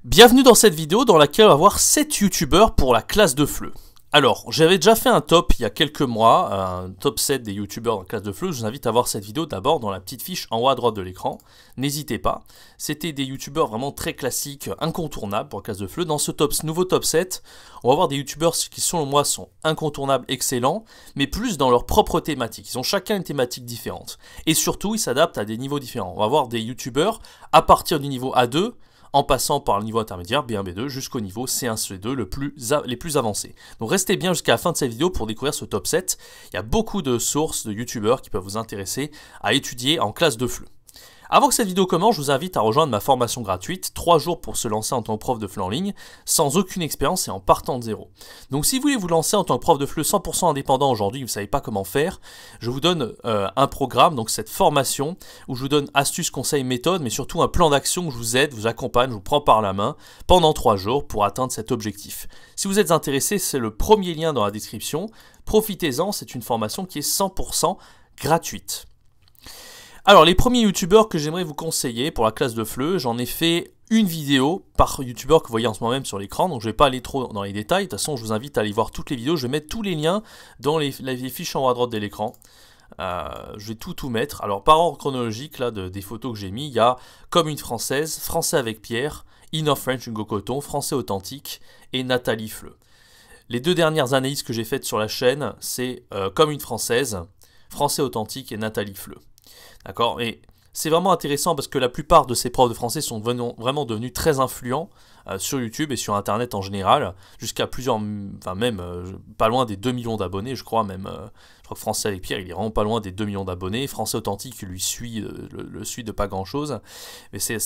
Bienvenue dans cette vidéo dans laquelle on va voir 7 youtubeurs pour la classe de FLE. Alors, j'avais déjà fait un top il y a quelques mois, un top 7 des youtubeurs dans la classe de FLE. Je vous invite à voir cette vidéo d'abord dans la petite fiche en haut à droite de l'écran. N'hésitez pas. C'était des youtubeurs vraiment très classiques, incontournables pour la classe de FLE. Dans ce nouveau top 7, on va voir des youtubeurs qui selon moi sont incontournables, excellents, mais plus dans leur propre thématique. Ils ont chacun une thématique différente. Et surtout, ils s'adaptent à des niveaux différents. On va voir des youtubeurs à partir du niveau A2, en passant par le niveau intermédiaire, B1, B2, jusqu'au niveau C1, C2, les plus avancés. Donc restez bien jusqu'à la fin de cette vidéo pour découvrir ce top 7. Il y a beaucoup de sources de youtubeurs qui peuvent vous intéresser à étudier en classe de FLE. Avant que cette vidéo commence, je vous invite à rejoindre ma formation gratuite, 3 jours pour se lancer en tant que prof de FLE en ligne, sans aucune expérience et en partant de zéro. Donc si vous voulez vous lancer en tant que prof de FLE 100% indépendant aujourd'hui, vous ne savez pas comment faire, je vous donne un programme, donc cette formation, où je vous donne astuces, conseils, méthodes, mais surtout un plan d'action où je vous aide, vous accompagne, je vous prends par la main pendant 3 jours pour atteindre cet objectif. Si vous êtes intéressé, c'est le premier lien dans la description. Profitez-en, c'est une formation qui est 100% gratuite. Alors, les premiers youtubeurs que j'aimerais vous conseiller pour la classe de FLE, j'en ai fait une vidéo par youtubeur que vous voyez en ce moment même sur l'écran, donc je ne vais pas aller trop dans les détails. De toute façon, je vous invite à aller voir toutes les vidéos. Je vais mettre tous les liens dans les fiches en haut à droite de l'écran. Je vais tout mettre. Alors, par ordre chronologique là, des photos que j'ai mis, il y a Comme une Française, Français avec Pierre, Enough French Hugo Coton, Français authentique et Nathalie FLE. Les deux dernières analyses que j'ai faites sur la chaîne, c'est Comme une Française, Français authentique et Nathalie FLE. D'accord. Et c'est vraiment intéressant parce que la plupart de ces profs de français sont vraiment devenus très influents sur YouTube et sur Internet en général, jusqu'à plusieurs, enfin même pas loin des 2 millions d'abonnés, je crois même. Je crois que Français avec Pierre, il est vraiment pas loin des 2 millions d'abonnés. Français authentique, lui suit, le suit de pas grand chose. Mais c'est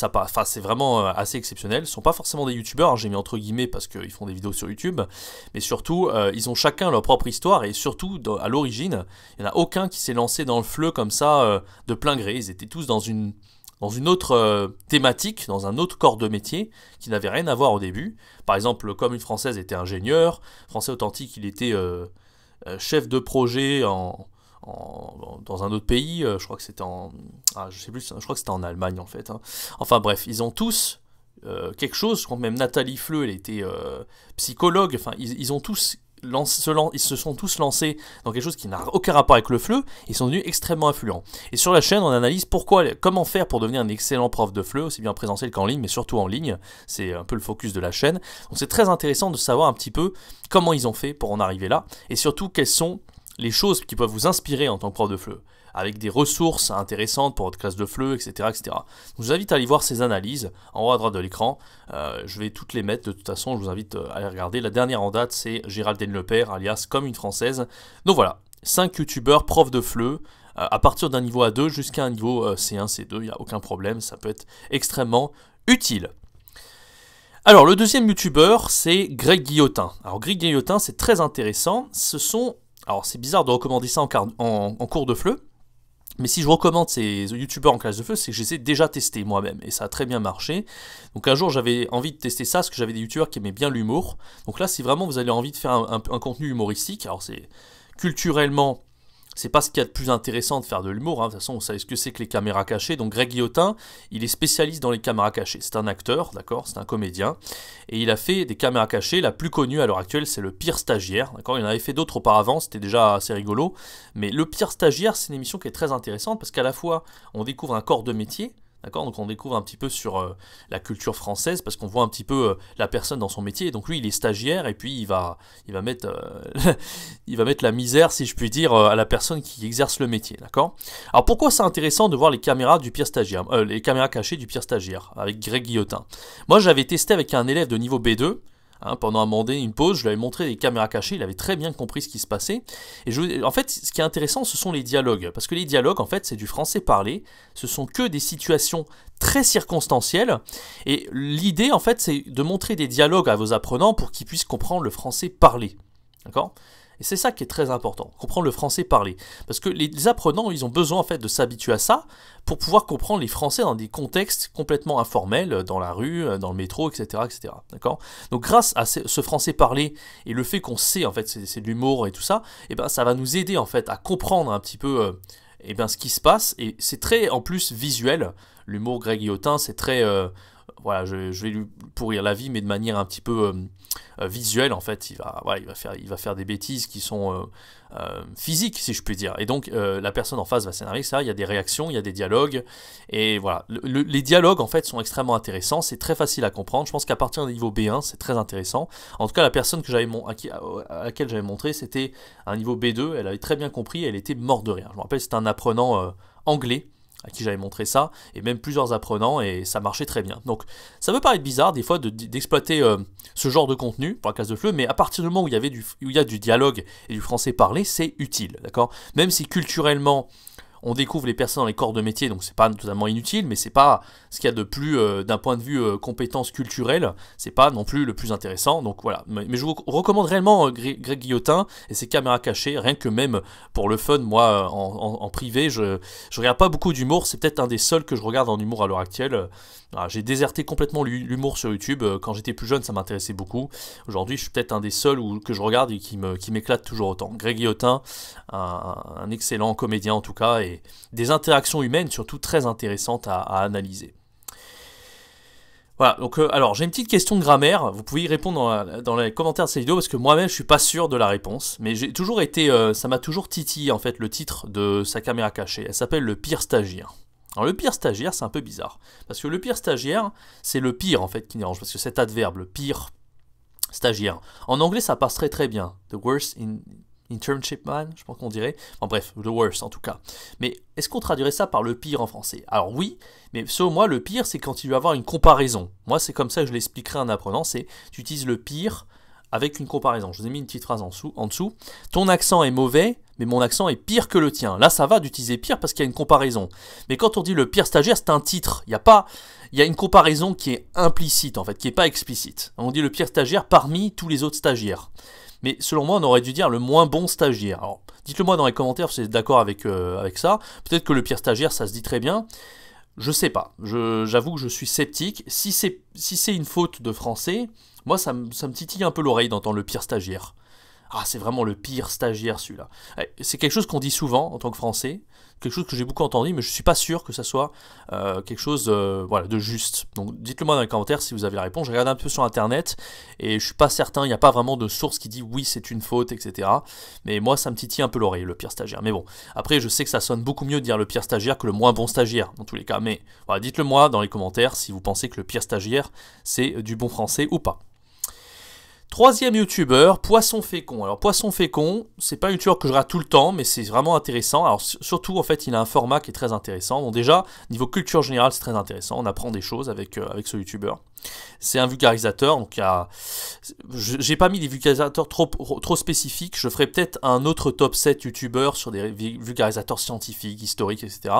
vraiment assez exceptionnel. Ce ne sont pas forcément des youtubeurs, hein, j'ai mis entre guillemets parce qu'ils font des vidéos sur YouTube. Mais surtout, ils ont chacun leur propre histoire. Et surtout, à l'origine, il n'y en a aucun qui s'est lancé dans le FLE comme ça de plein gré. Ils étaient tous dans une autre thématique, dans un autre corps de métier qui n'avait rien à voir au début. Par exemple, Comme une Française était ingénieur. Français authentique, il était chef de projet dans un autre pays, je crois que c'était je sais plus, je crois que c'était en Allemagne en fait. Hein. Enfin bref, ils ont tous quelque chose. Je crois que même Nathalie FLE, elle était psychologue. Enfin, ils ont tous ils se sont tous lancés dans quelque chose qui n'a aucun rapport avec le FLE. Ils sont devenus extrêmement influents. Et sur la chaîne, on analyse comment faire pour devenir un excellent prof de FLE, aussi bien présentiel qu'en ligne, mais surtout en ligne. C'est un peu le focus de la chaîne. Donc c'est très intéressant de savoir un petit peu comment ils ont fait pour en arriver là, et surtout quelles sont les choses qui peuvent vous inspirer en tant que prof de FLE, avec des ressources intéressantes pour votre classe de FLE, etc. etc. Donc, je vous invite à aller voir ces analyses en haut à droite de l'écran. Je vais toutes les mettre, de toute façon, je vous invite à les regarder. La dernière en date, c'est Géraldine Lepère, alias Comme une Française. Donc voilà, 5 youtubeurs profs de FLE, à partir d'un niveau A2 jusqu'à un niveau C1, C2, il n'y a aucun problème, ça peut être extrêmement utile. Alors, le deuxième youtubeur, c'est Greg Guillotin. Alors, Greg Guillotin, c'est très intéressant. Alors, c'est bizarre de recommander ça en cours de FLE, mais si je recommande ces youtubeurs en classe de FLE, c'est que je les ai déjà testés moi-même, et ça a très bien marché. Donc un jour, j'avais envie de tester ça, parce que j'avais des youtubeurs qui aimaient bien l'humour. Donc là, si vraiment vous avez envie de faire un contenu humoristique, alors c'est culturellement, c'est pas ce qu'il y a de plus intéressant de faire de l'humour, hein. De toute façon, vous savez ce que c'est que les caméras cachées. Donc Greg Guillotin, il est spécialiste dans les caméras cachées. C'est un acteur, d'accord, c'est un comédien. Et il a fait des caméras cachées. La plus connue à l'heure actuelle, c'est Le Pire Stagiaire, d'accord. Il en avait fait d'autres auparavant, c'était déjà assez rigolo. Mais Le Pire Stagiaire, c'est une émission qui est très intéressante parce qu'à la fois, on découvre un corps de métier, d'accord, donc on découvre un petit peu sur la culture française parce qu'on voit un petit peu la personne dans son métier. Donc lui, il est stagiaire et puis il va mettre il va mettre la misère, si je puis dire, à la personne qui exerce le métier, d'accord. Alors pourquoi c'est intéressant de voir les caméras du pire stagiaire, les caméras cachées du pire stagiaire avec Greg Guillotin. Moi, j'avais testé avec un élève de niveau B2. Hein, pendant un moment donné, une pause, je lui avais montré des caméras cachées, il avait très bien compris ce qui se passait. Et en fait, ce qui est intéressant, ce sont les dialogues. Parce que les dialogues, en fait, c'est du français parlé. Ce sont que des situations très circonstancielles. Et l'idée, en fait, c'est de montrer des dialogues à vos apprenants pour qu'ils puissent comprendre le français parlé. D'accord ? Et c'est ça qui est très important, comprendre le français parlé. Parce que les apprenants, ils ont besoin en fait de s'habituer à ça pour pouvoir comprendre les français dans des contextes complètement informels, dans la rue, dans le métro, etc. etc. D'accord ? Donc grâce à ce français parlé et le fait qu'on sait en fait c'est de l'humour et tout ça, et ben ça va nous aider en fait à comprendre un petit peu ce qui se passe. Et c'est très en plus visuel. L'humour Greg Guillotin, c'est très voilà, je vais lui pourrir la vie, mais de manière un petit peu visuelle, en fait. Voilà, il va faire des bêtises qui sont physiques, si je puis dire. Et donc, la personne en face va s'énerver, ça. Il y a des réactions, il y a des dialogues. Et voilà, les dialogues, en fait, sont extrêmement intéressants. C'est très facile à comprendre. Je pense qu'à partir d'un niveau B1, c'est très intéressant. En tout cas, la personne à laquelle j'avais montré, c'était un niveau B2. Elle avait très bien compris, elle était morte de rire. Je me rappelle, c'était un apprenant anglais à qui j'avais montré ça, et même plusieurs apprenants, et ça marchait très bien. Donc ça peut paraître bizarre des fois d'exploiter ce genre de contenu pour la classe de FLE, mais à partir du moment où il y a du dialogue et du français parlé, c'est utile, d'accord? Même si culturellement on découvre les personnes dans les corps de métier, donc c'est pas totalement inutile, mais c'est pas ce qu'il y a de plus d'un point de vue compétences culturelles, c'est pas non plus le plus intéressant. Donc voilà, mais je vous recommande réellement Greg Guillotin et ses caméras cachées, rien que même pour le fun. Moi en privé, je regarde pas beaucoup d'humour, c'est peut-être un des seuls que je regarde en humour à l'heure actuelle. Voilà, j'ai déserté complètement l'humour sur YouTube. Quand j'étais plus jeune, ça m'intéressait beaucoup. Aujourd'hui, je suis peut-être un des seuls que je regarde et qui m'éclate toujours autant. Greg Guillotin, un excellent comédien en tout cas, et des interactions humaines surtout très intéressantes à analyser. Voilà, donc alors j'ai une petite question de grammaire, vous pouvez y répondre dans les commentaires de cette vidéo parce que moi-même je suis pas sûr de la réponse, mais j'ai toujours été, ça m'a toujours titillé en fait le titre de sa caméra cachée, elle s'appelle Le pire stagiaire. Alors le pire stagiaire, c'est un peu bizarre, parce que le pire stagiaire, c'est le pire en fait qui dérange, parce que cet adverbe, le pire stagiaire, en anglais ça passe très très bien, the worst internship man, je pense qu'on dirait, enfin bref, the worst en tout cas. Mais est-ce qu'on traduirait ça par le pire en français? Alors oui, mais selon moi le pire c'est quand il va y avoir une comparaison. Moi c'est comme ça que je l'expliquerai à un apprenant, c'est tu utilises le pire avec une comparaison. Je vous ai mis une petite phrase en dessous. Ton accent est mauvais, mais mon accent est pire que le tien. Là, ça va d'utiliser pire parce qu'il y a une comparaison. Mais quand on dit le pire stagiaire, c'est un titre. Il y a une comparaison qui est implicite, en fait, qui n'est pas explicite. On dit le pire stagiaire parmi tous les autres stagiaires. Mais selon moi, on aurait dû dire le moins bon stagiaire. Alors, dites-le moi dans les commentaires si vous êtes d'accord avec ça. Peut-être que le pire stagiaire, ça se dit très bien. Je sais pas. J'avoue que je suis sceptique. Si c'est une faute de français, moi, ça me titille un peu l'oreille d'entendre le pire stagiaire. Ah, c'est vraiment le pire stagiaire, celui-là. C'est quelque chose qu'on dit souvent en tant que Français, quelque chose que j'ai beaucoup entendu, mais je ne suis pas sûr que ça soit quelque chose voilà, de juste. Donc dites-le moi dans les commentaires si vous avez la réponse. Je regarde un peu sur Internet et je ne suis pas certain, il n'y a pas vraiment de source qui dit oui, c'est une faute, etc. Mais moi, ça me titille un peu l'oreille, le pire stagiaire. Mais bon, après, je sais que ça sonne beaucoup mieux de dire le pire stagiaire que le moins bon stagiaire, dans tous les cas. Mais voilà, dites-le moi dans les commentaires si vous pensez que le pire stagiaire, c'est du bon français ou pas. Troisième youtubeur, Poisson Fécond. Alors Poisson Fécond, c'est pas un youtubeur que je regarde tout le temps, mais c'est vraiment intéressant. Alors surtout, en fait, il a un format qui est très intéressant. Bon déjà, niveau culture générale, c'est très intéressant. On apprend des choses avec ce youtubeur. C'est un vulgarisateur, donc j'ai pas mis des vulgarisateurs trop spécifiques. Je ferai peut-être un autre top 7 youtubeurs sur des vulgarisateurs scientifiques, historiques, etc.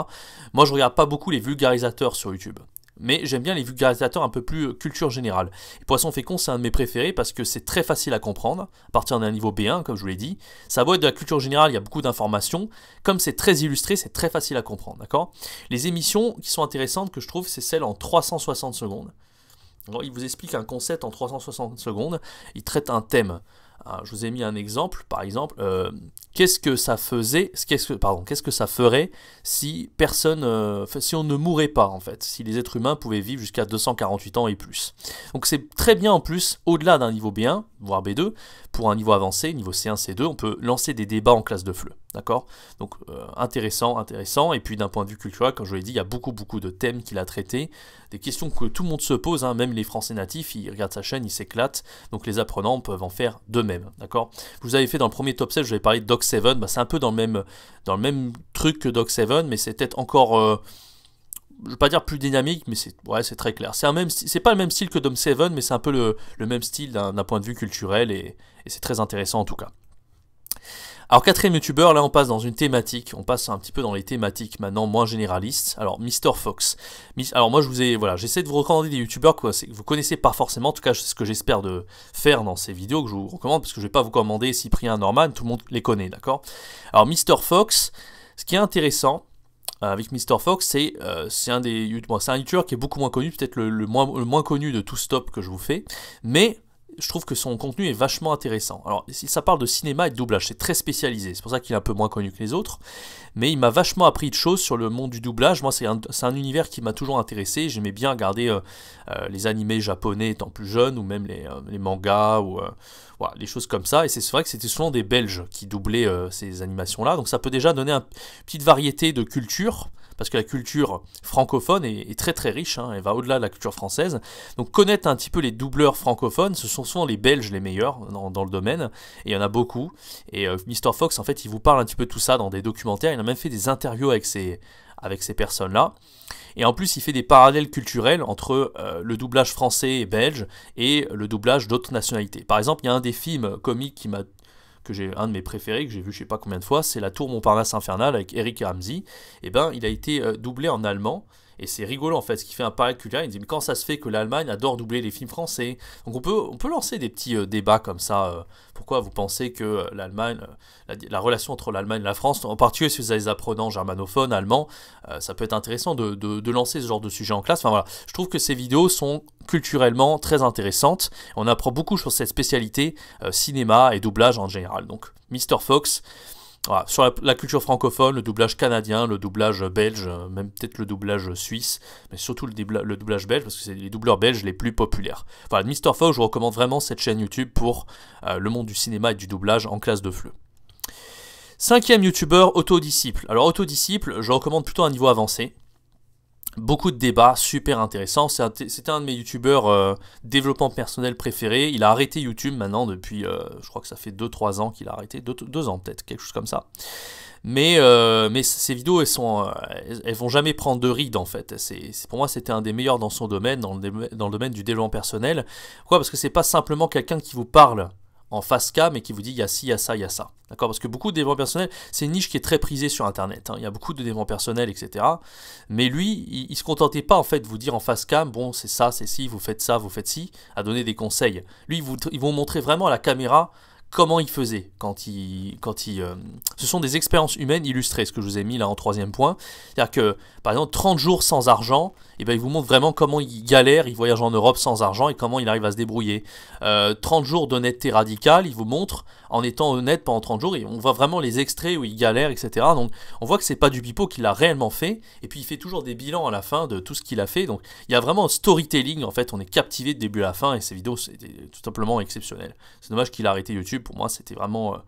Moi, je regarde pas beaucoup les vulgarisateurs sur YouTube. Mais j'aime bien les vulgarisateurs un peu plus culture générale. Et Poisson Fécond, c'est un de mes préférés parce que c'est très facile à comprendre, à partir d'un niveau B1, comme je vous l'ai dit. Ça va être de la culture générale, il y a beaucoup d'informations. Comme c'est très illustré, c'est très facile à comprendre, d'accord? Les émissions qui sont intéressantes, que je trouve, c'est celles en 360 secondes. Alors, il vous explique un concept en 360 secondes, il traite un thème. Je vous ai mis un exemple, par exemple, qu'est-ce que ça ferait si si on ne mourait pas en fait, si les êtres humains pouvaient vivre jusqu'à 248 ans et plus. Donc c'est très bien en plus, au-delà d'un niveau B1, voire B2, pour un niveau avancé, niveau C1, C2, on peut lancer des débats en classe de FLE, d'accord? Donc intéressant, et puis d'un point de vue culturel, comme je vous l'ai dit, il y a beaucoup de thèmes qu'il a traités, des questions que tout le monde se pose, hein, même les Français natifs, ils regardent sa chaîne, ils s'éclatent, donc les apprenants peuvent en faire de même, d'accord? Vous avez fait dans le premier top 7, je vous avais parlé de Doc7, bah, c'est un peu dans le même truc que Doc7, mais c'est peut-être encore, je ne veux pas dire plus dynamique, mais c'est très clair. C'est pas le même style que Dom7, mais c'est un peu le même style d'un point de vue culturel, et c'est très intéressant en tout cas. Alors quatrième youtubeur, là on passe dans une thématique, on passe un petit peu dans les thématiques maintenant moins généralistes. Alors Mr Fox. Alors moi j'essaie de vous recommander des youtubeurs que vous connaissez pas forcément, en tout cas c'est ce que j'espère de faire dans ces vidéos que je vous recommande, parce que je vais pas vous commander Cyprien, Norman, tout le monde les connaît, d'accord? Alors Mr Fox, ce qui est intéressant avec Mr Fox, c'est un youtubeur qui est beaucoup moins connu, peut-être le moins connu de tout stop que je vous fais, mais je trouve que son contenu est vachement intéressant. Alors, ça parle de cinéma et de doublage, c'est très spécialisé, c'est pour ça qu'il est un peu moins connu que les autres, mais il m'a vachement appris de choses sur le monde du doublage. Moi, c'est un univers qui m'a toujours intéressé, j'aimais bien regarder les animés japonais étant plus jeune, ou même les mangas, ou voilà, des choses comme ça, et c'est vrai que c'était souvent des Belges qui doublaient ces animations-là, donc ça peut déjà donner une petite variété de culture, parce que la culture francophone est très très riche, hein, elle va au-delà de la culture française. Donc connaître un petit peu les doubleurs francophones, ce sont souvent les Belges les meilleurs dans le domaine, et il y en a beaucoup. Et Mr. Fox, en fait, il vous parle un petit peu de tout ça dans des documentaires, il a même fait des interviews avec ces personnes-là. Et en plus, il fait des parallèles culturels entre le doublage français et belge et le doublage d'autres nationalités. Par exemple, il y a un des films comiques que j'ai un de mes préférés, que j'ai vu je sais pas combien de fois, c'est La Tour Montparnasse Infernale avec Eric et Ramsey. Et ben, il a été doublé en allemand, et c'est rigolo en fait, ce qui fait un parallèle culturel. Il dit mais quand ça se fait que l'Allemagne adore doubler les films français? Donc on peut lancer des petits débats comme ça. Pourquoi vous pensez que l'Allemagne, la relation entre l'Allemagne et la France, en particulier si vous avez des apprenants germanophones, allemands, ça peut être intéressant de lancer ce genre de sujet en classe. Enfin voilà, je trouve que ces vidéos sont culturellement très intéressantes. On apprend beaucoup sur cette spécialité cinéma et doublage en général. Donc Mr. Fox. Voilà, sur la culture francophone, le doublage canadien, le doublage belge, même peut-être le doublage suisse, mais surtout le doublage belge, parce que c'est les doubleurs belges les plus populaires. Voilà, Mr. Fox, je vous recommande vraiment cette chaîne YouTube pour le monde du cinéma et du doublage en classe de FLE. 5e youtubeur, Autodisciple. Alors Autodisciple, je recommande plutôt un niveau avancé. Beaucoup de débats, super intéressants. C'était un de mes youtubeurs développement personnel préférés. Il a arrêté YouTube maintenant depuis, je crois que ça fait 2-3 ans qu'il a arrêté, 2 ans peut-être, quelque chose comme ça. Mais ces vidéos, elles vont jamais prendre de ride en fait. Pour moi, c'était un des meilleurs dans son domaine, dans le domaine du développement personnel. Pourquoi? Parce que c'est pas simplement quelqu'un qui vous parle en face cam et qui vous dit il y a ci, il y a ça, il y a ça. D'accord? Parce que beaucoup de développement personnel, c'est une niche qui est très prisée sur internet, hein. Il y a beaucoup de développement personnel, etc. Mais lui, il se contentait pas en fait de vous dire en face cam, bon c'est ça, c'est ci, vous faites ça, vous faites ci, à donner des conseils. Lui, ils vont montrer vraiment à la caméra comment il faisait ce sont des expériences humaines illustrées, ce que je vous ai mis là en 3e point. C'est-à-dire que, par exemple, 30 jours sans argent, et ben, il vous montre vraiment comment il galère, il voyage en Europe sans argent et comment il arrive à se débrouiller. 30 jours d'honnêteté radicale, il vous montre en étant honnête pendant 30 jours, et on voit vraiment les extraits où il galère, etc. Donc on voit que c'est pas du pipeau qu'il a réellement fait, et puis il fait toujours des bilans à la fin de tout ce qu'il a fait. Donc il y a vraiment un storytelling, en fait, on est captivé de début à la fin, et ces vidéos, c'était tout simplement exceptionnel. C'est dommage qu'il a arrêté YouTube, pour moi c'était vraiment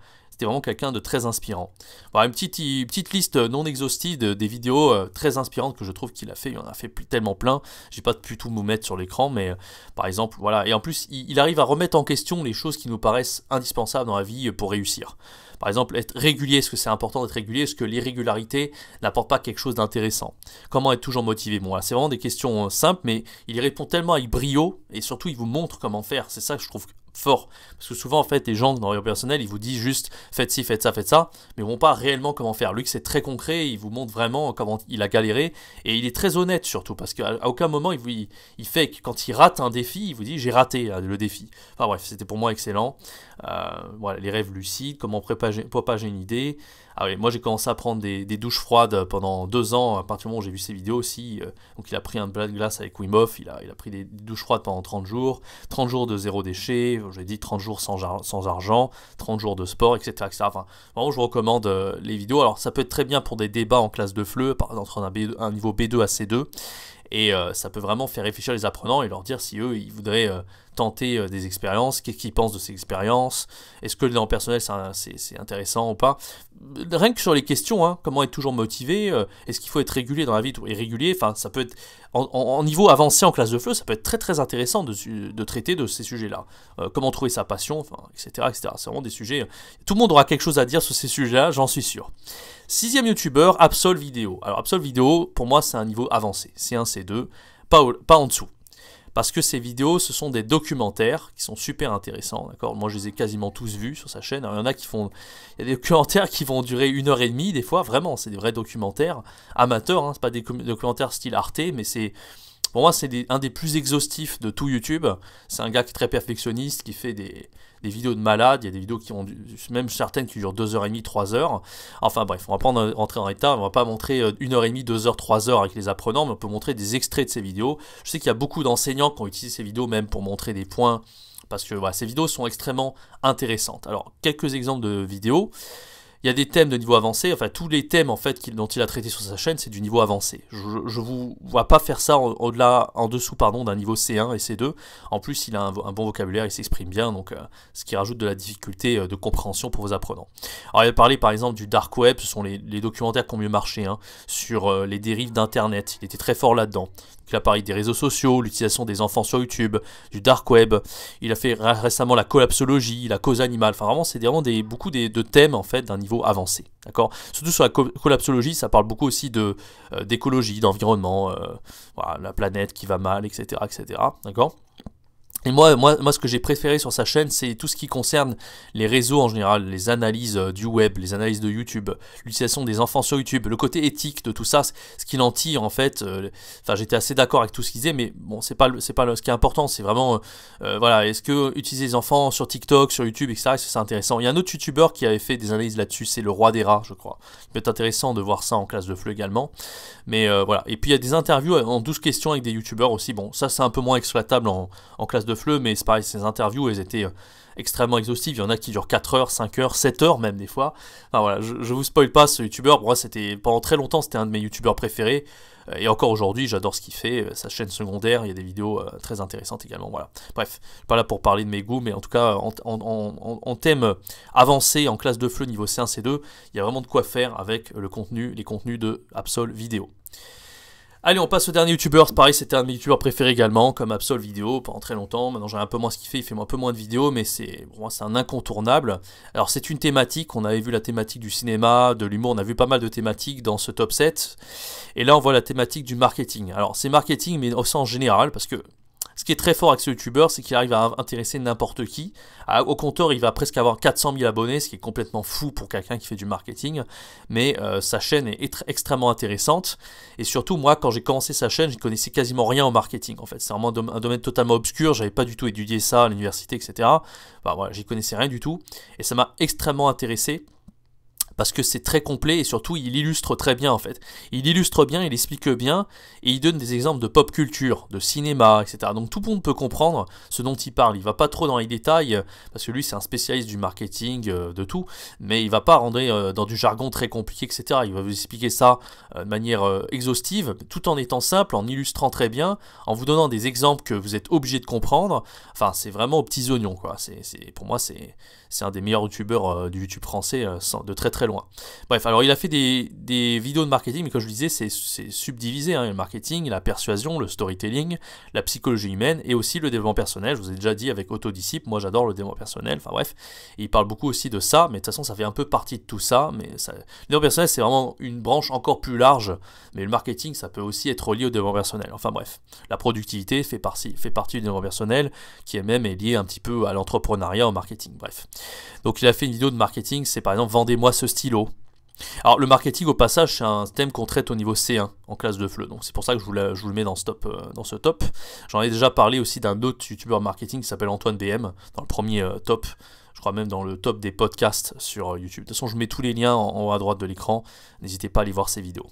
quelqu'un de très inspirant. Voilà, une petite liste non exhaustive des vidéos très inspirantes que je trouve qu'il a fait. Il en a fait tellement plein. J'ai pas pu tout vous mettre sur l'écran, mais par exemple, voilà. Et en plus, il arrive à remettre en question les choses qui nous paraissent indispensables dans la vie pour réussir. Par exemple, être régulier, est-ce que c'est important d'être régulier? Est-ce que l'irrégularité n'apporte pas quelque chose d'intéressant? Comment être toujours motivé? Bon, voilà, c'est vraiment des questions simples, mais il y répond tellement avec brio, et surtout, il vous montre comment faire. C'est ça que je trouve fort. Parce que souvent, en fait, les gens dans leur personnel, ils vous disent juste faites ci, faites ça, mais ils vont pas réellement comment faire. Lui, c'est très concret, il vous montre vraiment comment il a galéré, et il est très honnête surtout, parce qu'à aucun moment, il fait que quand il rate un défi, il vous dit j'ai raté le défi. Enfin bref, c'était pour moi excellent. Voilà, les rêves lucides, comment propager une idée. Ah oui, moi j'ai commencé à prendre des douches froides pendant 2 ans, à partir du moment où j'ai vu ces vidéos aussi. Donc il a pris un plat de glace avec Wim Hof, il a pris des douches froides pendant 30 jours, 30 jours de zéro déchet, j'ai dit 30 jours sans argent, 30 jours de sport, etc. etc. Enfin, vraiment je vous recommande les vidéos. Alors ça peut être très bien pour des débats en classe de FLE, entre un niveau B2 à C2. Et ça peut vraiment faire réfléchir les apprenants et leur dire si eux, ils voudraient tenter des expériences, qu'est-ce qu'ils pensent de ces expériences, est-ce que le développement personnel c'est intéressant ou pas. Rien que sur les questions, hein, comment être toujours motivé, est-ce qu'il faut être régulier dans la vie et régulier, enfin ça peut être en niveau avancé en classe de FLE, ça peut être très très intéressant de traiter de ces sujets-là. Comment trouver sa passion, enfin, etc., etc. C'est vraiment des sujets, tout le monde aura quelque chose à dire sur ces sujets-là, j'en suis sûr. 6e youtubeur, Absol Vidéo. Alors Absol Vidéo, pour moi c'est un niveau avancé, C1, C2, pas en dessous. Parce que ces vidéos, ce sont des documentaires qui sont super intéressants, d'accord? Moi, je les ai quasiment tous vus sur sa chaîne. Alors, il y en a il y a des documentaires qui vont durer 1h30, des fois, vraiment, c'est des vrais documentaires amateurs, hein, c'est pas des documentaires style Arte, mais pour moi, c'est un des plus exhaustifs de tout YouTube. C'est un gars qui est très perfectionniste, qui fait des vidéos de malade. Il y a des vidéos qui ont même certaines qui durent 2h30, 3h. Enfin bref, on va pas rentrer en état. On va pas montrer 1h30, 2h, 3h avec les apprenants, mais on peut montrer des extraits de ces vidéos. Je sais qu'il y a beaucoup d'enseignants qui ont utilisé ces vidéos même pour montrer des points parce que voilà, ces vidéos sont extrêmement intéressantes. Alors, quelques exemples de vidéos. Il y a des thèmes de niveau avancé, enfin tous les thèmes en fait dont il a traité sur sa chaîne, c'est du niveau avancé. Je vous vois pas faire ça en dessous d'un niveau C1 et C2. En plus, il a un bon vocabulaire, il s'exprime bien, donc ce qui rajoute de la difficulté de compréhension pour vos apprenants. Alors il a parlé par exemple du dark web, ce sont les documentaires qui ont mieux marché, hein, sur les dérives d'internet. Il était très fort là-dedans. Il a parlé des réseaux sociaux, l'utilisation des enfants sur YouTube, du dark web. Il a fait récemment la collapsologie, la cause animale. Enfin vraiment, c'est vraiment beaucoup de thèmes en fait d'un niveau avancé. D'accord. Surtout sur la collapsologie, ça parle beaucoup aussi d'écologie, d'environnement, voilà, la planète qui va mal, etc., etc. D'accord. Et moi, ce que j'ai préféré sur sa chaîne, c'est tout ce qui concerne les réseaux en général, les analyses du web, les analyses de YouTube, l'utilisation des enfants sur YouTube, le côté éthique de tout ça, ce qu'il en tire en fait. Enfin, j'étais assez d'accord avec tout ce qu'il disait, mais bon, c'est pas ce qui est important, c'est vraiment, voilà, est-ce que utiliser les enfants sur TikTok, sur YouTube, etc., est-ce que c'est intéressant? Il y a un autre YouTuber qui avait fait des analyses là-dessus, c'est le roi des rats, je crois. Il peut être intéressant de voir ça en classe de FLE également. Mais voilà. Et puis il y a des interviews en 12 questions avec des YouTubers aussi. Bon, ça c'est un peu moins exploitable en classe de FLE, mais c'est pareil, ces interviews, elles étaient extrêmement exhaustives. Il y en a qui durent 4 heures, 5 heures, 7 heures même des fois. Enfin voilà, je vous spoil pas ce YouTuber. Pour moi, pendant très longtemps, c'était un de mes YouTubers préférés. Et encore aujourd'hui, j'adore ce qu'il fait. Sa chaîne secondaire, il y a des vidéos très intéressantes également. Voilà. Bref, je suis pas là pour parler de mes goûts, mais en tout cas, en thème avancé, en classe de FLE niveau C1, C2, il y a vraiment de quoi faire avec les contenus de Absol Vidéo. Allez, on passe au dernier youtubeur. Pareil, c'était un de mes youtubeurs préférés également, comme Absol Vidéo pendant très longtemps. Maintenant, j'ai un peu moins ce qu'il fait, il fait un peu moins de vidéos, mais pour moi, c'est un incontournable. Alors, c'est une thématique. On avait vu la thématique du cinéma, de l'humour. On a vu pas mal de thématiques dans ce top 7. Et là, on voit la thématique du marketing. Alors, c'est marketing, mais au sens général, parce que ce qui est très fort avec ce youtubeur, c'est qu'il arrive à intéresser n'importe qui. Au compteur, il va presque avoir 400 000 abonnés, ce qui est complètement fou pour quelqu'un qui fait du marketing. Mais sa chaîne est extrêmement intéressante. Et surtout, moi, quand j'ai commencé sa chaîne, je ne connaissais quasiment rien au marketing. En fait, c'est vraiment un domaine totalement obscur. J'avais pas du tout étudié ça à l'université, etc. Enfin, voilà, j'y connaissais rien du tout. Et ça m'a extrêmement intéressé, parce que c'est très complet et surtout il illustre très bien en fait. Il illustre bien, il explique bien et il donne des exemples de pop culture, de cinéma, etc. Donc tout le monde peut comprendre ce dont il parle. Il va pas trop dans les détails parce que lui c'est un spécialiste du marketing, de tout, mais il va pas rentrer dans du jargon très compliqué, etc. Il va vous expliquer ça de manière exhaustive, tout en étant simple, en illustrant très bien, en vous donnant des exemples que vous êtes obligé de comprendre. Enfin c'est vraiment aux petits oignons quoi. Pour moi c'est un des meilleurs youtubeurs du YouTube français de très très loin. Bref, alors il a fait des vidéos de marketing, mais comme je le disais, c'est subdivisé, hein, le marketing, la persuasion, le storytelling, la psychologie humaine et aussi le développement personnel. Je vous ai déjà dit avec Autodisciple, moi j'adore le développement personnel, enfin bref, et il parle beaucoup aussi de ça, mais de toute façon ça fait un peu partie de tout ça, mais le développement personnel c'est vraiment une branche encore plus large, mais le marketing ça peut aussi être relié au développement personnel, enfin bref, la productivité fait partie du développement personnel, qui est lié un petit peu à l'entrepreneuriat, au marketing, bref. Donc il a fait une vidéo de marketing, c'est par exemple vendez-moi ce stylo. Alors le marketing au passage c'est un thème qu'on traite au niveau C1 en classe de FLE, donc c'est pour ça que je vous le mets dans ce top. J'en ai déjà parlé aussi d'un autre youtubeur marketing qui s'appelle Antoine BM, dans le premier top, je crois même dans le top des podcasts sur YouTube. De toute façon je mets tous les liens en haut à droite de l'écran, n'hésitez pas à aller voir ces vidéos.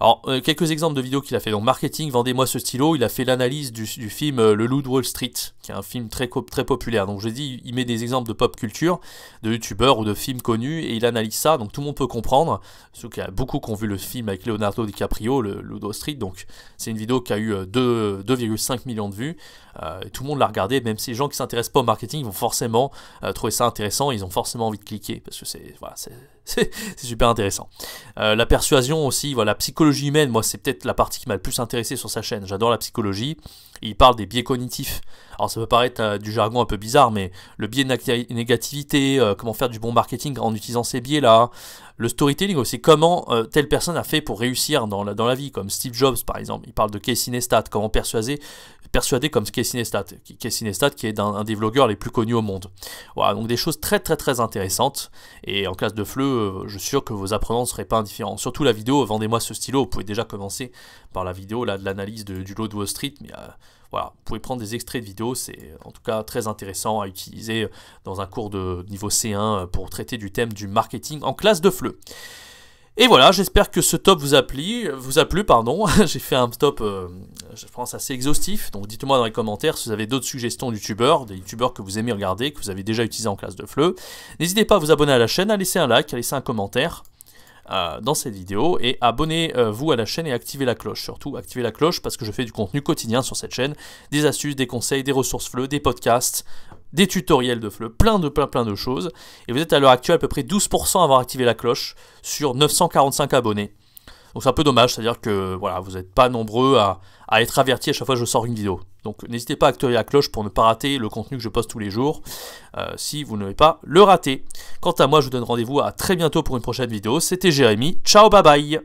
Alors, quelques exemples de vidéos qu'il a fait. Donc, marketing, vendez-moi ce stylo. Il a fait l'analyse du film Le Loup de Wall Street, qui est un film très populaire. Donc, je dis, il met des exemples de pop culture, de youtubeurs ou de films connus, et il analyse ça. Donc, tout le monde peut comprendre. Sauf qu'il y a beaucoup qui ont vu le film avec Leonardo DiCaprio, Le Loup de Wall Street. Donc, c'est une vidéo qui a eu 2,5 millions de vues. Et tout le monde l'a regardé. Même si les gens qui ne s'intéressent pas au marketing vont forcément trouver ça intéressant. Ils ont forcément envie de cliquer, parce que c'est super intéressant. La persuasion aussi, voilà, la psychologie humaine, moi c'est peut-être la partie qui m'a le plus intéressé sur sa chaîne. J'adore la psychologie. Il parle des biais cognitifs. Alors ça peut paraître du jargon un peu bizarre, mais le biais de négativité, comment faire du bon marketing en utilisant ces biais-là. Le storytelling aussi, comment telle personne a fait pour réussir dans la vie, comme Steve Jobs par exemple. Il parle de Casey Neistat, comment persuader comme Casey Neistat. Casey Neistat qui est un des vlogueurs les plus connus au monde. Voilà, donc des choses très très très intéressantes. Et en classe de FLE, je suis sûr que vos apprenants ne seraient pas indifférents. Surtout la vidéo, vendez-moi ce stylo. Vous pouvez déjà commencer par la vidéo là, de l'analyse du lot de Wall Street, mais voilà, vous pouvez prendre des extraits de vidéos, c'est en tout cas très intéressant à utiliser dans un cours de niveau C1 pour traiter du thème du marketing en classe de FLE. Et voilà, j'espère que ce top vous a plu, pardon. J'ai fait un top, je pense, assez exhaustif. Donc dites-moi dans les commentaires si vous avez d'autres suggestions de youtubeurs, des youtubeurs que vous aimez regarder, que vous avez déjà utilisé en classe de FLE. N'hésitez pas à vous abonner à la chaîne, à laisser un like, à laisser un commentaire dans cette vidéo. Et abonnez-vous à la chaîne et activez la cloche. Surtout, activez la cloche parce que je fais du contenu quotidien sur cette chaîne. Des astuces, des conseils, des ressources FLE, des podcasts, des tutoriels de FLE, plein de choses. Et vous êtes à l'heure actuelle à peu près 12% à avoir activé la cloche sur 945 abonnés. Donc c'est un peu dommage, c'est-à-dire que voilà, vous n'êtes pas nombreux à être avertis à chaque fois que je sors une vidéo. Donc n'hésitez pas à activer la cloche pour ne pas rater le contenu que je poste tous les jours, si vous ne voulez pas le rater. Quant à moi, je vous donne rendez-vous à très bientôt pour une prochaine vidéo. C'était Jérémy, ciao, bye bye.